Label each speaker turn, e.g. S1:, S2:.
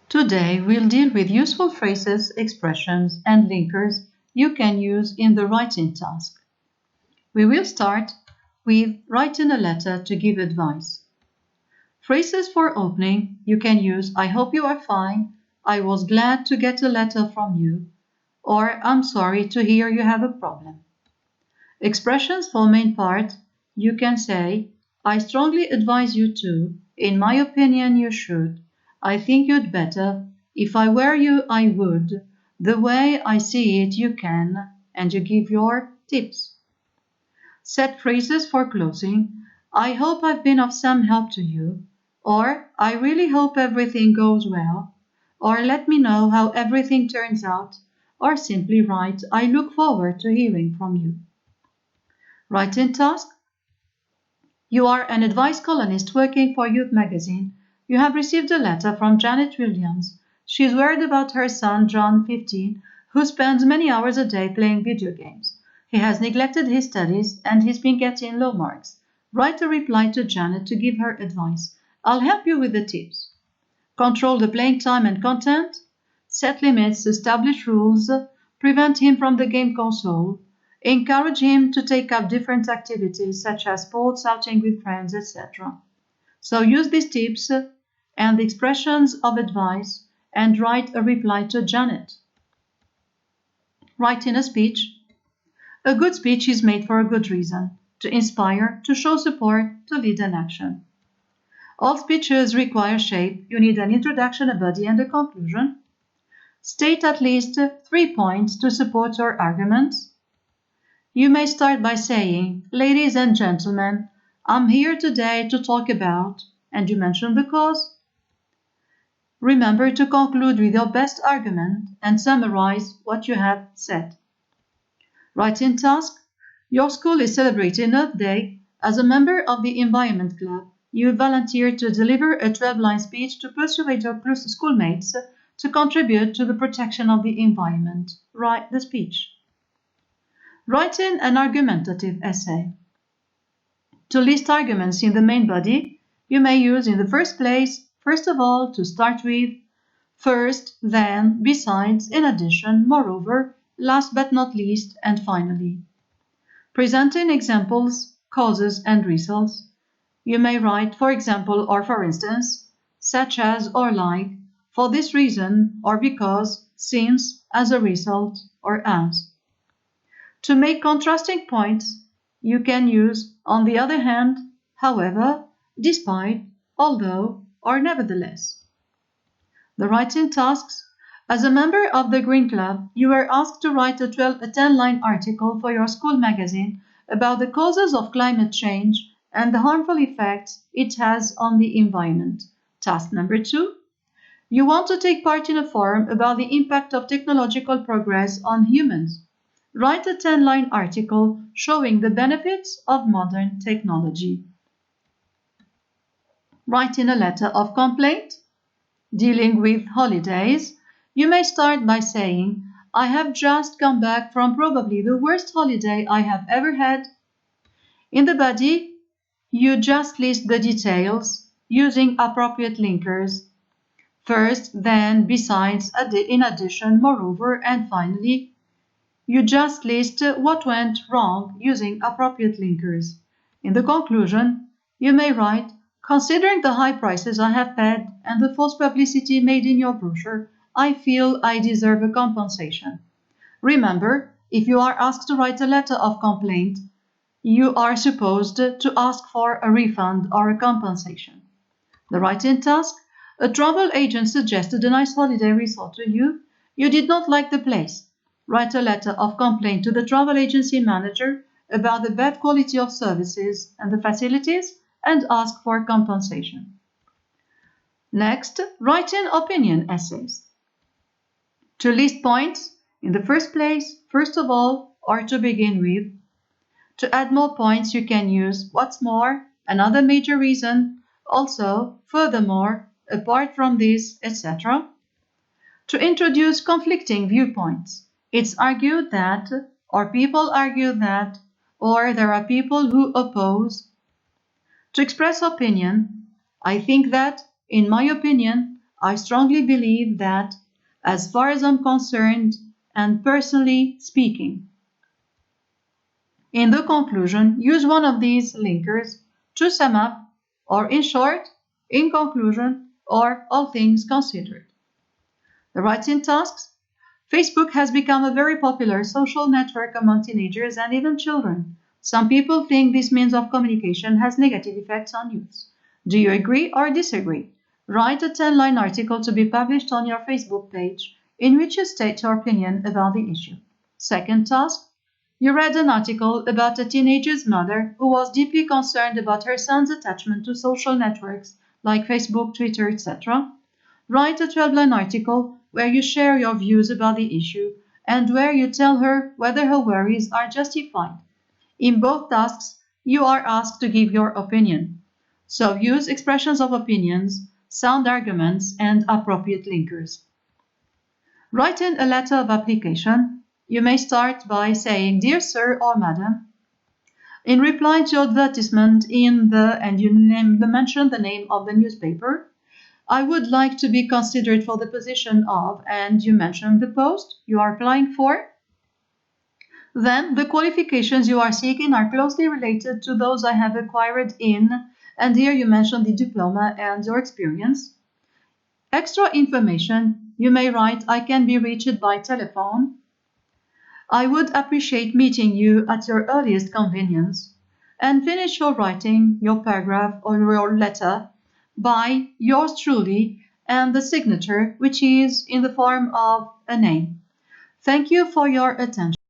S1: Today we'll deal with useful phrases, expressions, and linkers you can use in the writing task. We will start with writing a letter to give advice. Phrases for opening you can use I hope you are fine, I was glad to get a letter from you, or I'm sorry to hear you have a problem. Expressions for main part you can say I strongly advise you to, in my opinion you should, I think you'd better, if I were you I would, the way I see it you can, and you give your tips. Set phrases for closing I hope I've been of some help to you, or I really hope everything goes well, or let me know how everything turns out, or simply write I look forward to hearing from you. Writing task. You are an advice columnist working for Youth magazine. You have received a letter from Janet Williams. She is worried about her son, John, 15, who spends many hours a day playing video games. He has neglected his studies and he's been getting low marks. Write a reply to Janet to give her advice. I'll help you with the tips. Control the playing time and content. Set limits, establish rules. Prevent him from the game console. Encourage him to take up different activities such as sports, outing with friends, etc. So use these tips and the expressions of advice and write a reply to Janet. Write in a speech. A good speech is made for a good reason, to inspire, to show support, to lead an action. All speeches require shape. You need an introduction, a body, and a conclusion. State at least 3 points to support your arguments. You may start by saying, ladies and gentlemen, I'm here today to talk about, and you mention the cause. Remember to conclude with your best argument and summarize what you have said. Writing task. Your school is celebrating Earth Day. As a member of the Environment Club, you volunteer to deliver a 12-line speech to persuade your schoolmates to contribute to the protection of the environment. Write the speech. Writing an argumentative essay. To list arguments in the main body, you may use in the first place, first of all, to start with, first, then, besides, in addition, moreover, last but not least, and finally. Presenting examples, causes, and results. You may write, for example, or for instance, such as or like, for this reason, or because, since, as a result, or as. To make contrasting points, you can use on the other hand, however, despite, although, or nevertheless. The writing tasks. As a member of the Green Club, you were asked to write a 10-line article for your school magazine about the causes of climate change and the harmful effects it has on the environment. Task number 2. You want to take part in a forum about the impact of technological progress on humans. Write a 10-line article showing the benefits of modern technology. Write in a letter of complaint. Dealing with holidays, you may start by saying, I have just come back from probably the worst holiday I have ever had. In the body, you just list the details using appropriate linkers. First, then, besides, in addition, moreover, and finally, you just list what went wrong using appropriate linkers. In the conclusion, you may write, considering the high prices I have paid and the false publicity made in your brochure, I feel I deserve a compensation. Remember, if you are asked to write a letter of complaint, you are supposed to ask for a refund or a compensation. The writing task. A travel agent suggested a nice holiday resort to you. You did not like the place. Write a letter of complaint to the travel agency manager about the bad quality of services and the facilities and ask for compensation. Next, writing opinion essays. To list points, in the first place, first of all, or to begin with. To add more points, you can use what's more, another major reason, also, furthermore, apart from this, etc. To introduce conflicting viewpoints. It's argued that, or people argue that, or there are people who oppose. To express opinion, I think that, in my opinion, I strongly believe that, as far as I'm concerned, and personally speaking. In the conclusion, use one of these linkers to sum up, or in short, in conclusion, or all things considered. The writing tasks. Facebook has become a very popular social network among teenagers and even children. Some people think this means of communication has negative effects on youth. Do you agree or disagree? Write a 10-line article to be published on your Facebook page in which you state your opinion about the issue. Second task. You read an article about a teenager's mother who was deeply concerned about her son's attachment to social networks like Facebook, Twitter, etc. Write a 12-line article where you share your views about the issue and where you tell her whether her worries are justified. In both tasks, you are asked to give your opinion. So use expressions of opinions, sound arguments, and appropriate linkers. Write in a letter of application. You may start by saying, "Dear Sir or Madam, in reply to your advertisement and you mention the name of the newspaper, I would like to be considered for the position of," and you mention the post you are applying for. Then the qualifications you are seeking are closely related to those I have acquired in, and here you mention the diploma and your experience. Extra information, you may write, "I can be reached by telephone. I would appreciate meeting you at your earliest convenience," and finish your writing, your paragraph or your letter by "yours truly" and the signature, which is in the form of a name. Thank you for your attention.